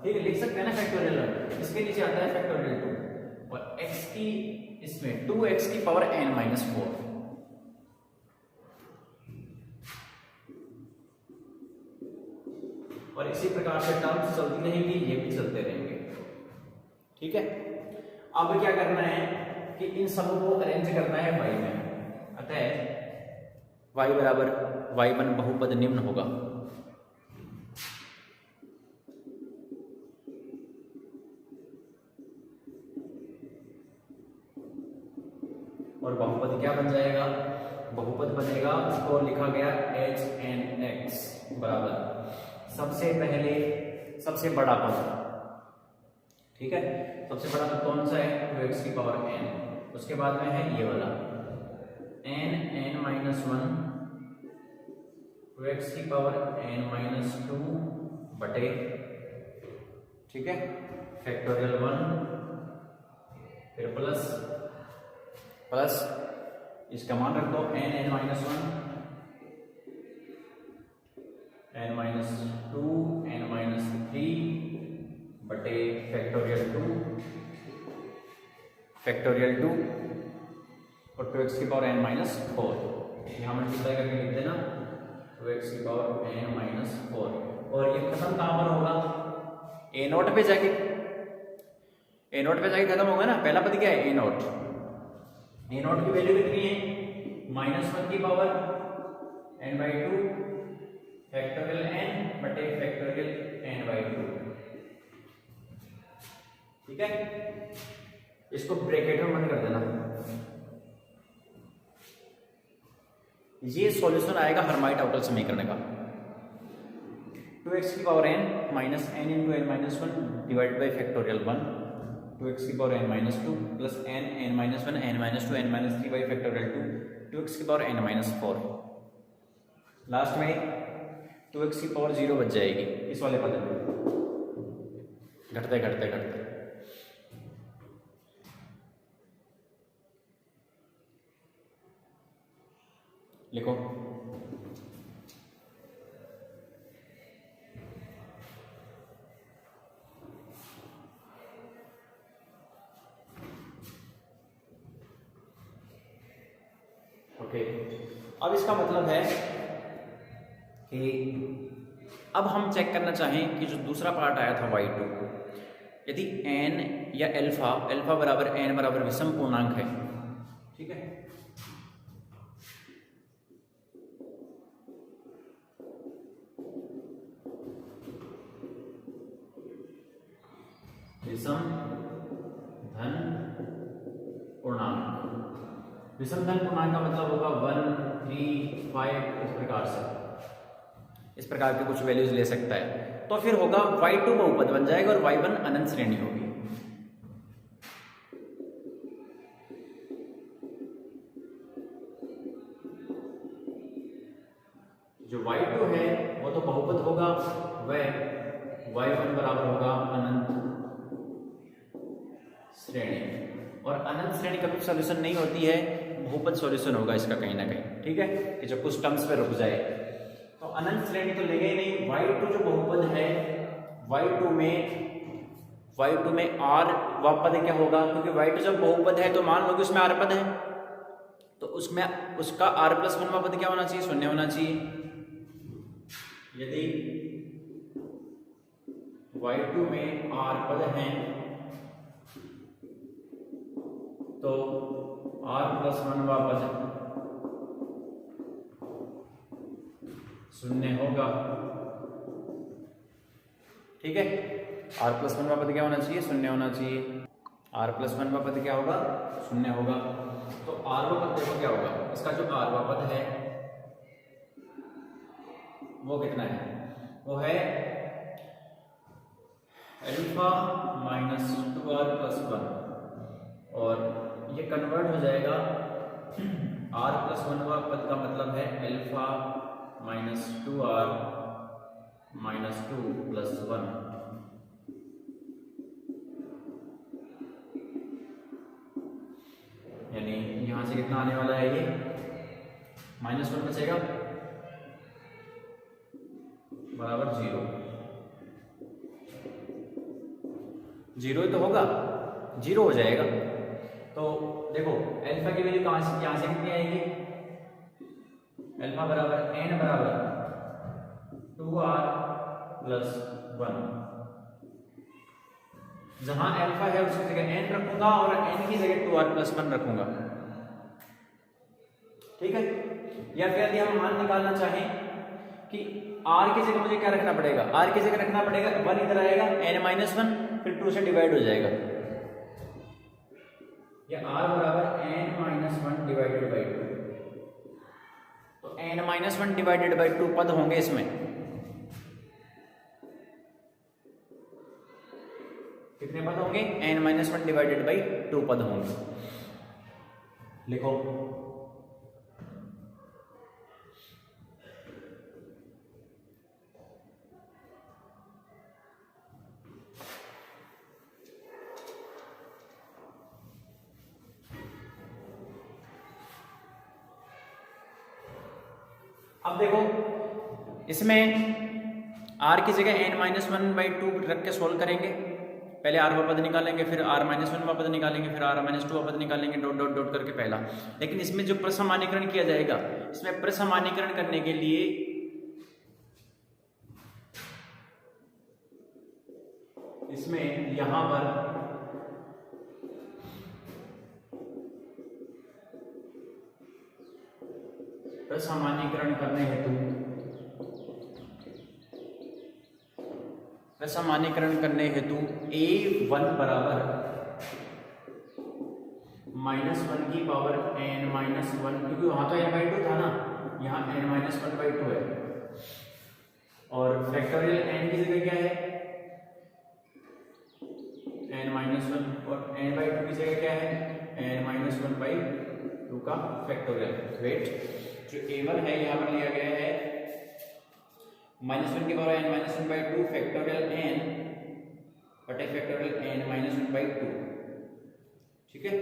ठीक है, लिख सकते हैं ना फैक्टोरियल 1, इसके नीचे आता है फैक्टोरियल 2, और x की इसमें 2x की पावर n-4, और इसी प्रकार से टर्म्स चलती रहेंगी, ये भी चलते रहेंगे, ठीक है। अब क्या करना है कि इन सबों को अरेंज करना है y में, अतः y बराबर y1 बहुपद निम्न होगा, बहुपद क्या बन जाएगा, बहुपद बनेगा, उसको लिखा गया HNX बराबर सबसे पहले सबसे बड़ा पद, ठीक है, सबसे बड़ा पद कौन सा है, 2x की पावर n, उसके बाद में है ये वाला n माइनस 1 2x की पावर n माइनस 2 बटे, ठीक है, फैक्टोरियल 1 फिर प्लस प्लस इसका मान रख दो n minus 1 n minus 2 n minus 3 बटे फैक्टोरियल 2 और 2x की पावर n माइनस 4, यहाँ मल्टीप्लाई करके लिख देना 2x की पावर n माइनस 4, और ये खत्म कहाँ पर होगा, a नोट पे जाके, a नोट पे जाके खत्म होगा ना, पहला पद क्या है a नोट की वैल्यू कितनी है, -1 की power n by 2 factorial n बटे फैक्टोरियल n बाई 2, ठीक है, इसको ब्रैकेट में बंद कर देना। ये सॉल्यूशन आएगा हर्माइट-आउटर समीकरण का, 2x की power n minus n into n minus 1 divide by factorial 1, 2x की power n minus 2 plus n minus 1 n minus 2 n minus 3 by factorial 2, 2x की पावर n माइनस 4, लास्ट में 2x की पावर 0 बच जाएगी इस वाले पद में, घटते घटते घटते, लिखो ओके। अब इसका मतलब है कि अब हम चेक करना चाहें कि जो दूसरा पार्ट आया था y2, यदि n या अल्फा बराबर n बराबर विषम पूर्णांक है, ठीक है, विषम धन पूर्णांक, विषम धन पूर्णांक का मतलब होगा 1 3 5 इस प्रकार से, इस प्रकार के कुछ वैल्यूज ले सकता है, तो फिर होगा y2 बहुपद बन जाएगा और y1 अनंत श्रेणी होगी। जो y2 है वो तो बहुपद होगा, वह y1 बराबर होगा अनंत श्रेणी, और अनंत श्रेणी कभी सॉल्यूशन नहीं होती है, बहुपद सॉल्यूशन होगा इसका कहीं ना कहीं, ठीक है, कि जब कुछ टर्म्स पे रुक जाए, तो अनंत श्रेणी तो लेंगे ही नहीं। y2 जो बहुपद है, y2 में r व पद क्या होगा, क्योंकि y2 जब बहुपद है तो मान लो कि उसमें r पद है, तो उसमें उसका r+1 व पद क्या होना चाहिए, 0 होना चाहिए। यदि y2 में r पद हैं तो r+1 व पद 0 होगा, ठीक है, r+1 व पद क्या होना चाहिए, 0 होना चाहिए, r+1 व पद क्या होगा, 0 होगा। तो r व पद देखो क्या होगा, इसका जो r व पद है वो कितना है, वो है अल्फा माइनस 2r+1, और ये कन्वर्ट हो जाएगा, r+1 व पद का मतलब है अल्फा माइनस 2r माइनस 2+1, यानी यहां से कितना आने वाला है, ये -1 बचेगा बराबर 0 तो होगा, 0 हो जाएगा। तो देखो अल्फा की वैल्यू कहां से यहां से कितनी आएगी, अल्फा बराबर n बराबर 2r+1, जहां अल्फा है उसकी जगह n रखूंगा और n की जगह 2r+1 रखूंगा, ठीक है। या फिर यदि हम मान निकालना चाहें कि r की जगह मुझे क्या रखना पड़ेगा, r की जगह रखना पड़ेगा 1 इधर आएगा, n-1 फिर 2 से डिवाइड हो जाएगा, या r बराबर n-2 -1 डिवाइडेड बाई 2, तो n-1 डिवाइडेड बाई 2 पद होंगे इसमें। कितने पद होंगे? n-1 डिवाइडेड बाई 2 पद होंगे। लिखो अब देखो इसमें r की जगह n-1/2 रख के सोल्व करेंगे। पहले r वाला पद निकालेंगे, फिर r-1 वाला पद निकालेंगे, फिर r-2 वाला पद निकालेंगे, डॉट डॉट डॉट करके पहला। लेकिन इसमें जो प्रसमानीकरण किया जाएगा, इसमें प्रसमानीकरण करने के लिए इसमें यहां पर प्रसमानीकरण करने हेतु a1 बराबर -1 की पावर n-1, क्योंकि वहां तो n/2 था ना, यहाँ n-1/2 है। और फैक्टोरियल n की जगह क्या है? n-1, और n/2 की जगह क्या है? n-1/2 का फैक्टोरियल। वेट, जो a1 है यहाँ पर लिया गया है -1 की पावर n-1/2 फैक्टोरियल n बटे फैक्टोरियल n-1/2, ठीक है।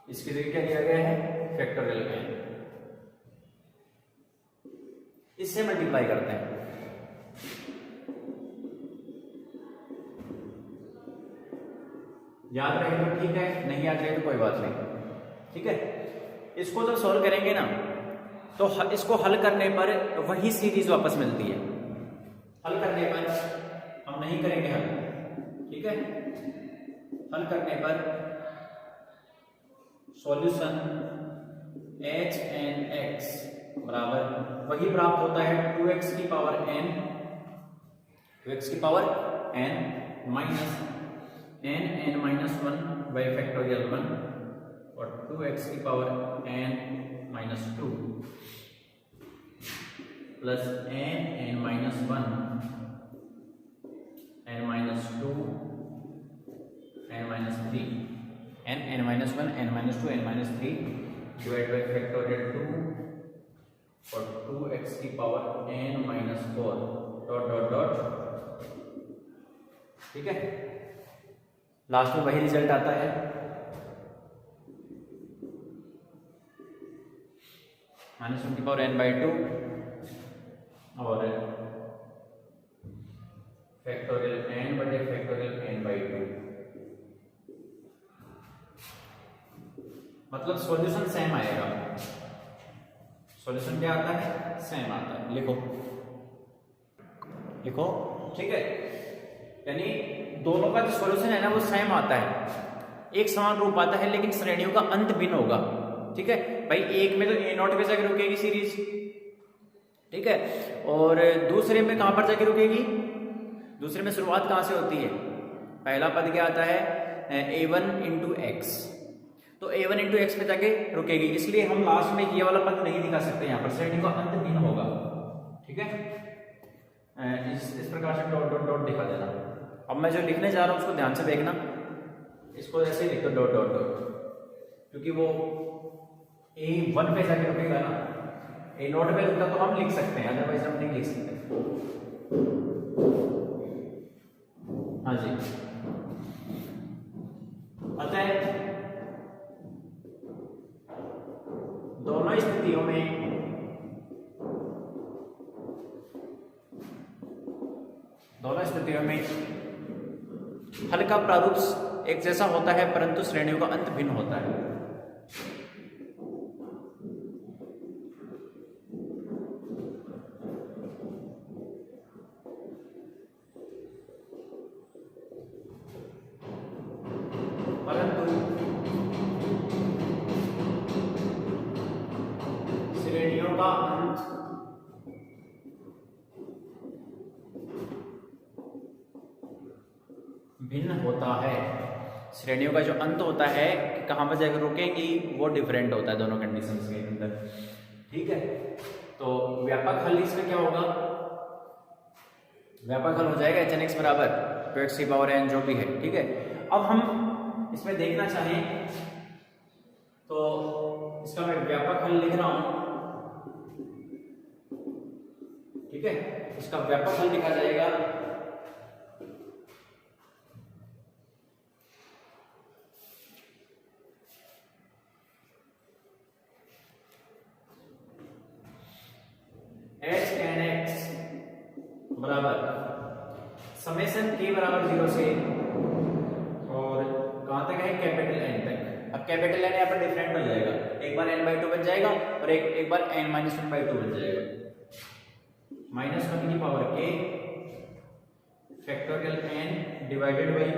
इसकी जगह क्या दिया गया है? Factorial n। इससे मल्टीप्लाई करते हैं। याद रहे तो ठीक है, नहीं याद रहे तो कोई बात नहीं, ठीक है। इसको जब सॉल्व करेंगे ना, तो इसको हल करने पर वही सीरीज वापस मिलती है। हल करने पर हम नहीं करेंगे हल, ठीक है। हल करने पर सॉल्यूशन h(n(x) बराबर वही प्राप्त होता है 2x की पावर n, 2x की power n minus n-1 by factorial 1 और 2x की power n-2 plus n-1 n-2 n-3 n-1 n-2 n-3 divide by factorial 2 और 2x की power n-4 dot dot dot, ठीक है। लास्ट में वही रिजल्ट आता है। -1 की पावर n/2 और फैक्टोरियल n बटे फैक्टोरियल n/2, मतलब सॉल्यूशन सेम आएगा। सॉल्यूशन क्या आता है? सेम आता है। लिखो लिखो, ठीक है। यानी दोनों का जो सॉल्यूशन है ना वो सेम आता है, एक समान रूप आता है, लेकिन श्रेणियों का अंत भिन्न होगा, ठीक है भाई। एक में तो a0 पे जाकर रुकेगी सीरीज, ठीक है, और दूसरे में कहां पर जाकर रुकेगी? दूसरे में शुरुआत कहां से होती है? पहला पद क्या आता है? a1 इंटू एक्स, तो a1 इंटू एक्स पे जाके रुकेगी, इसलिए हम लास्ट में ये वाला पद नहीं दिखा सकते। यहाँ पर श्रेणी का अंत भिन्न होगा, ठीक है। इस प्रकार से डॉट डॉट डॉट दिखा देना। अब मैं जो लिखने जा रहा हूँ उसको ध्यान से देखना, इसको ऐसे ही लिख दो डॉट डॉट डॉट, क्योंकि वो a1 पे जाके रुकेगा ना, a0 पे रुकता तो हम लिख सकते हैं, अदरवाइज हम नहीं लिख सकते। हाँ जी, अतः दोनों स्थितियों में हल का प्रारूप एक जैसा होता है, परंतु श्रेणियों का अंत भिन्न होता है। परंतु श्रेणियों का अंत भिन्न होता है। श्रेणियों का जो अंत होता है कि कहाँ पर जाकर रुकेंगी वो डिफरेंट होता है दोनों कंडीशंस के अंदर। ठीक है, तो व्यापक हल इसमें क्या होगा, व्यापक हल हो जाएगा एच एन एक्स बराबर 2x की पावर n जो भी है। ठीक है, अब हम इसमें देखना चाहें तो इसका मैं व्यापक हल लिख रहा हूं। ठीक है, इसका व्यापक हल लिखा जाएगा एच एन एक्स बराबर समेशन k बराबर 0 से और कहां तक है, कैपिटल N तक। अब कैपिटल N यहाँ पर डिफरेंट हो जाएगा, एक बार n/2 बन जाएगा और एक बार n-1/2 बन जाएगा। -1 की power k factorial n divided by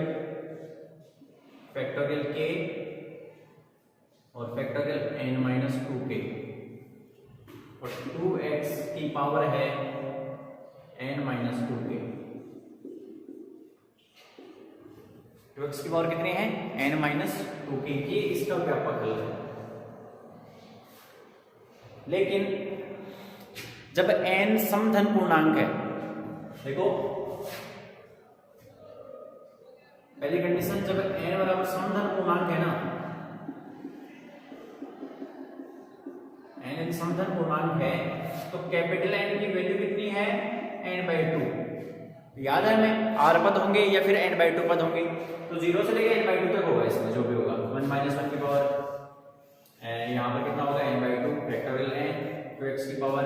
factorial k और फैक्टोरियल n-2k और 2x की पावर है n-2k। 2x की पावर कितनी है, n-2k। ये इसका व्यापक हल है। लेकिन जब n समधन पूर्णांक है, देखो पहली कंडीशन, जब n बराबर समधन पूर्णांक है ना, n समधन पूर्णांक है तो कैपिटल N की वैल्यू कितनी है, n/2। याद है हमें r पद होंगे या फिर n/2 पद होंगे, तो 0 से लेकर n/2 तक होगा। इसमें जो भी होगा 1 की पावर यहाँ पर कितना होगा, n/2 फैक्टोरियल n 2x की पावर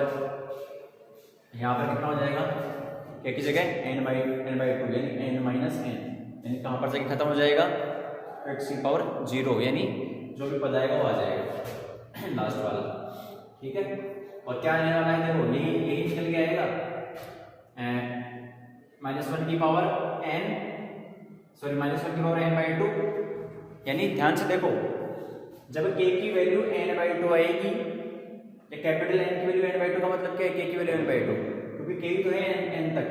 यहाँ पर कितना हो जाएगा, क्या की जगह n/2 यानी n-n, यानी कहाँ पर जाके खत्म हो जाएगा, x की पावर 0, यानी जो भी पद आएगा वो आ जाएगा लास्ट वाला। ठीक है, और क्या आने वाला है, देखो यही निकल के आएगा -1 की पावर n/2, यानी ध्यान से देखो जब k की वैल्यू n/2 आएगी या कैपिटल N की वैल्यू n/2 का मतलब क्या है, k की वैल्यू n/2, क्योंकि k तो है n तक,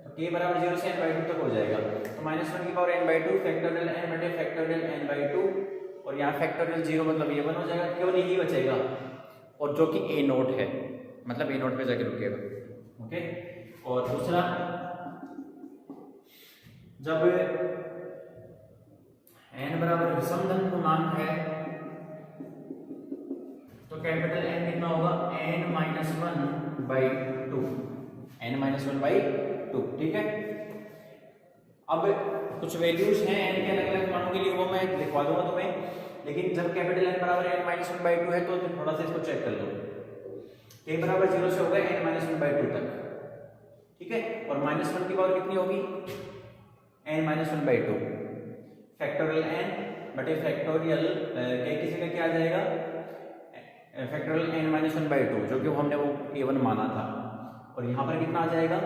तो k बराबर 0 से n/2 तक हो जाएगा। तो -1 की पावर n/2 फैक्टोरियल n बटे फैक्टोरियल n/2 और यहाँ फैक्टोरियल 0 मतलब ये 1 हो जाएगा, केवल यही बचेगा, और जो कि a0 है, मतलब a0 पे जाके रुकेगा। ओके, और दूसरा जब n बराबर समधन पूर्णांक है तो कैपिटल N कितना होगा, n-1/2, n-1/2। ठीक है, अब कुछ वैल्यूज हैं n के अलग अलग मानों के लिए, वो मैं लिखवा दूंगा तुम्हें, लेकिन जब कैपिटल N बराबर n-1/2 है तो थोड़ा सा इसको चेक कर लो। k बराबर 0 से होगा n-1/2 तक। ठीक है, और -1 की पावर कितनी होगी, n-1/2 फैक्टोरियल n बटे फैक्टोरियल k की जगह क्या आ जाएगा, फैक्टोरियल n-1/2, जो कि हमने वो a1 माना था, और यहाँ पर कितना आ जाएगा,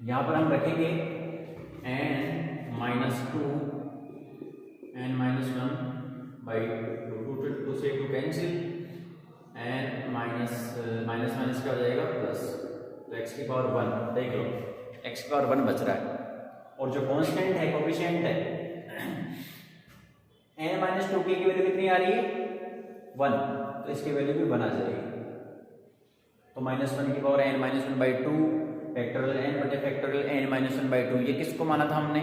यहाँ पर हम रखेंगे n-2 n-1/2, 2 से 2 कैंसिल, n माइनस क्या हो जाएगा, प्लस, तो x की पावर 1, देख लो x की पावर 1 बच रहा है, और जो कांस्टेंट है, कोएफिशिएंट है n-2k की वैल्यू कितनी आ रही है, 1, तो इसकी वैल्यू भी 1 आ जाएगी। तो -1 की पावर n-1/2 फैक्टोरियल n बटे फैक्टोरियल n-1/2, ये किसको माना था हमने,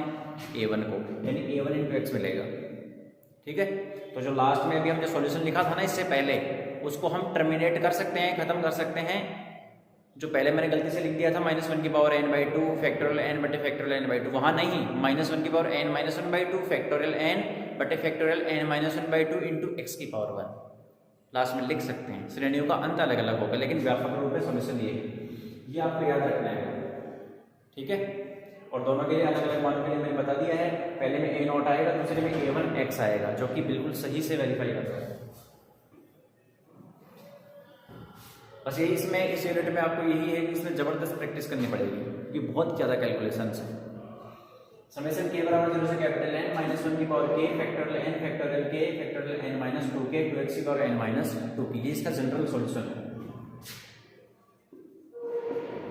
a1 को, यानी a1 × x मिलेगा। ठीक है, तो जो लास्ट में अभी हमने सॉल्यूशन लिखा था ना इससे पहले, उसको हम टर्मिनेट कर सकते हैं, खत्म कर सकते हैं। जो पहले मैंने गलती से लिख दिया था -1 की पावर n/2 फैक्टोरियल n बटे फैक्टोरियल n/2, वहाँ नहीं, -1 की पावर n-1/2 फैक्टोरियल n बटे फैक्टोरियल n-1/2 इंटू x की पावर 1 लास्ट में लिख सकते हैं। श्रेणियों का अंत अलग अलग होगा, लेकिन व्यापक रूप में सॉल्यूशन ये है, ये आपको याद रखना है। ठीक है, और दोनों के लिए अलग अलग मान के लिए मैंने बता दिया है, पहले में a0 आएगा, दूसरे में a1x आएगा, जो कि बिल्कुल सही से वेरीफाई करता है। बस यही इसमें इस यूनिट में आपको यही है कि इसमें जबरदस्त प्रैक्टिस करनी पड़ेगी, क्योंकि बहुत ज़्यादा कैलकुलेशंस है। समेशन k बराबर 0 से कैपिटल N -1 की power k factorial n factorial k factorial n-2k 2x की पावर n-2k, ये इसका जनरल सॉल्यूशन है।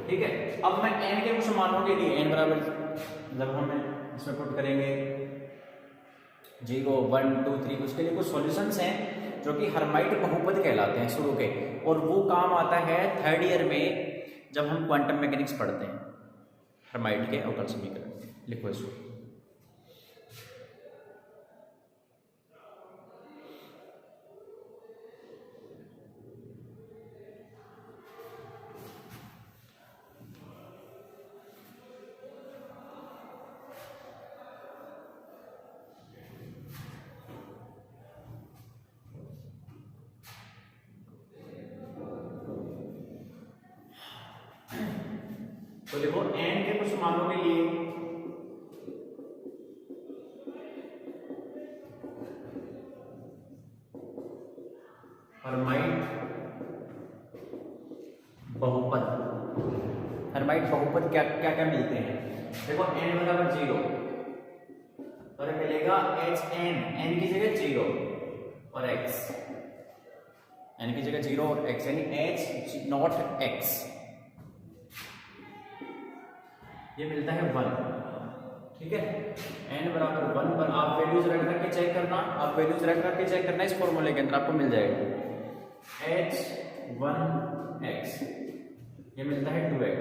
ठीक है, अब मैं n के कुछ मानों के लिए n बराबर जब हम इसमें पुट करेंगे 0 1 2 3, उसके लिए कुछ सॉल्यूशंस हैं जो कि हर्माइट बहुपद कहलाते हैं शुरू के, और वो काम आता है थर्ड ईयर में जब हम क्वांटम मैकेनिक्स पढ़ते हैं, हर्माइट के अवकल समीकरण। लिखो इसको। तो देखो n के कुछ मानों के लिए हर्माइट बहुपद, हर्माइट बहुपद क्या क्या क्या मिलते हैं। देखो n बराबर 0 तो मिलेगा hn, n की जगह 0 और x, n की जगह 0 और x, यानी h नॉट x, ये मिलता है 1। ठीक है, n बराबर 1 पर आप वैल्यूज रख के चेक करना, आप वैल्यूज रख के चेक करना, इस फॉर्मूले के अंदर आपको मिल जाएगा h1x, ये मिलता है 2x।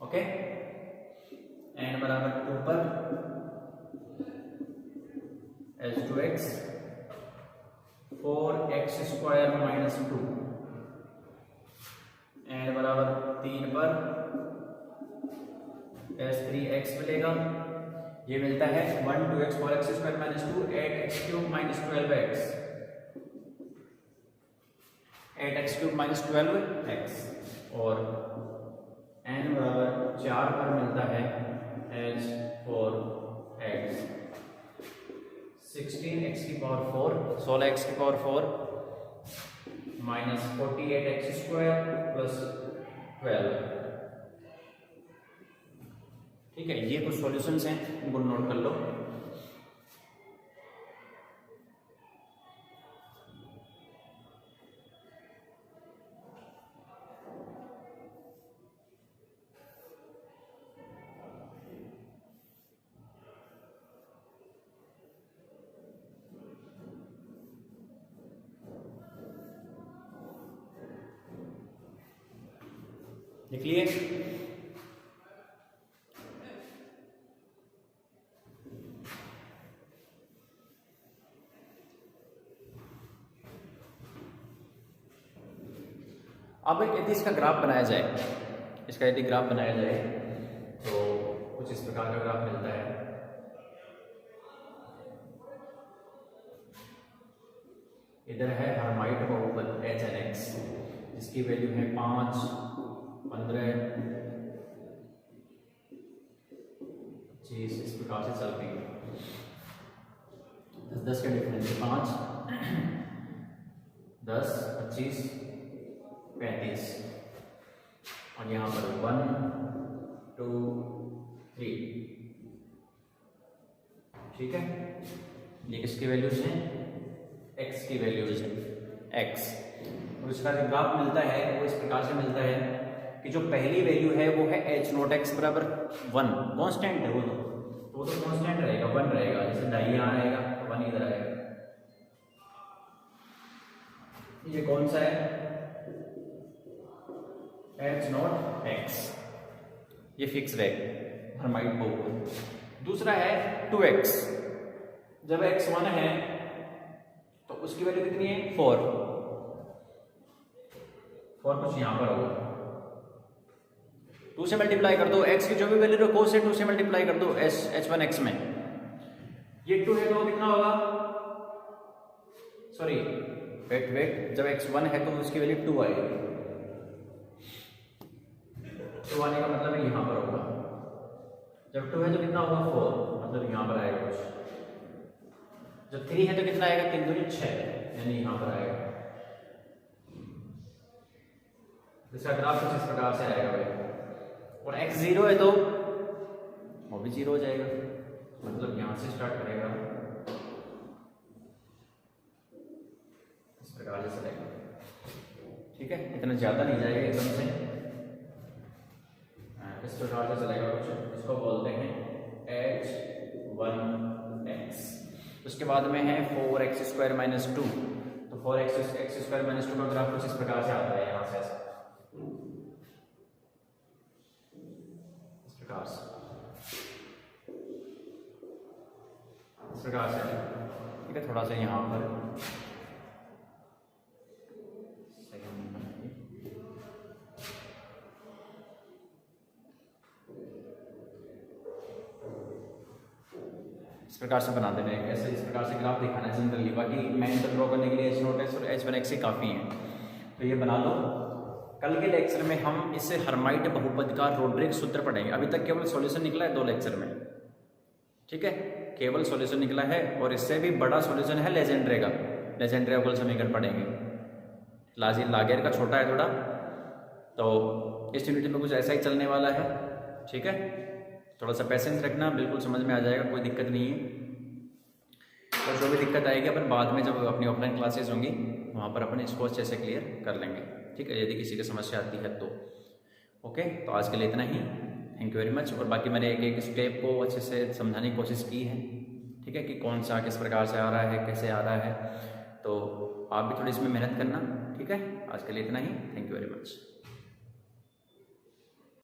ओके, n बराबर 2 पर h2x 4x square minus 2, n बराबर 3 पर s3x मिलेगा, ये मिलता है 1 2x 4x square minus 2 8x cube minus 12x, 8x cube minus 12x, और n बराबर 4 पर मिलता है h4x 16x की पावर 4 16x की power 4 minus 48x square plus 12। ठीक है, ये कुछ सॉल्यूशंस हैं, इनको नोट कर लो। लिख लिए? अब यदि इसका ग्राफ बनाया जाए, इसका यदि ग्राफ बनाया जाए तो कुछ इस प्रकार का ग्राफ मिलता है। इधर है हर्माइट बहुपद HNX, जिसकी वैल्यू है 5 15 20, इस प्रकार से चल रही है। 10 का डिफरेंस है 5 10 25 35, और यहाँ पर 1 2 3। ठीक है, ये किसकी वैल्यूज हैं? x की वैल्यूज है x, और इसका जो ग्राफ मिलता है वो इस प्रकार से मिलता है कि जो पहली वैल्यू है वो है h नॉट x बराबर 1, कांस्टेंट है वो तो कांस्टेंट रहेगा, 1 रहेगा। जैसे ढाई यहाँ आएगा तो 1 इधर आएगा। ये कौन सा है? h नॉट x, ये फिक्स है हर्माइट बहुपद। दूसरा है 2x, जब x 1 है तो उसकी वैल्यू कितनी है? 4 कुछ यहां पर होगा, 2 से मल्टीप्लाई कर दो, x की जो भी वैल्यू रखो उसे 2 से मल्टीप्लाई कर दो h1x में। ये 2 है तो कितना होगा? सॉरी वेट, जब x 1 है तो उसकी वैल्यू 2 आएगी, तो आने का मतलब यहां पर होगा। जब 2 है तो कितना होगा? 4, मतलब यहां पर आएगा कुछ। जब 3 है तो कितना आएगा? 3 दूनी 6, यानी यहां पर आएगा। इसका ग्राफ कुछ इस प्रकार से आएगा भाई, और x 0 है तो वो भी 0 हो जाएगा, मतलब यहां से स्टार्ट करेगा, इस प्रकार से चलेगा। ठीक है, इतना ज्यादा नहीं जाएगा एकदम से, इस प्रकार से चलेगा कुछ। इसको बोलते हैं h उसके बाद में है 4x² माइनस 2। तो 4x² माइनस 2 का ग्राफ कुछ इस प्रकार से आता है, यहाँ से ऐसा इस प्रकार से ठीक है। थोड़ा सा यहाँ पर इस प्रकार से बना देना है, ऐसे इस प्रकार से ग्राफ दिखाना है जनरली। बाकी मैंने तो ड्रॉ करने के लिए H0 और H1x ही काफ़ी हैं, तो ये बना लो। कल के लेक्चर में हम इससे हर्माइट बहुपद का रोड्रिक सूत्र पढ़ेंगे। अभी तक केवल सॉल्यूशन निकला है 2 लेक्चर में, ठीक है, केवल सॉल्यूशन निकला है। और इससे भी बड़ा सॉल्यूशन है लेजेंड्रे का, लेजेंड्रे अवकल समीकरण पढ़ेंगे। लागेर का छोटा है थोड़ा, तो इस यूनिट में कुछ ऐसा ही चलने वाला है, ठीक है। थोड़ा सा पैसेंस रखना, बिल्कुल समझ में आ जाएगा, कोई दिक्कत नहीं है। और जो भी दिक्कत आएगी अपन बाद में जब अपनी ऑफलाइन क्लासेस होंगी वहाँ पर अपन इसको अच्छे से क्लियर कर लेंगे, ठीक है, यदि किसी की समस्या आती है तो। ओके, तो आज के लिए इतना ही, थैंक यू वेरी मच। और बाकी मैंने एक एक स्टेप को अच्छे से समझाने की कोशिश की है, ठीक है, कि कौन सा किस प्रकार से आ रहा है, कैसे आ रहा है, तो आप भी थोड़ी इसमें मेहनत करना, ठीक है। आज के लिए इतना ही, थैंक यू वेरी मच।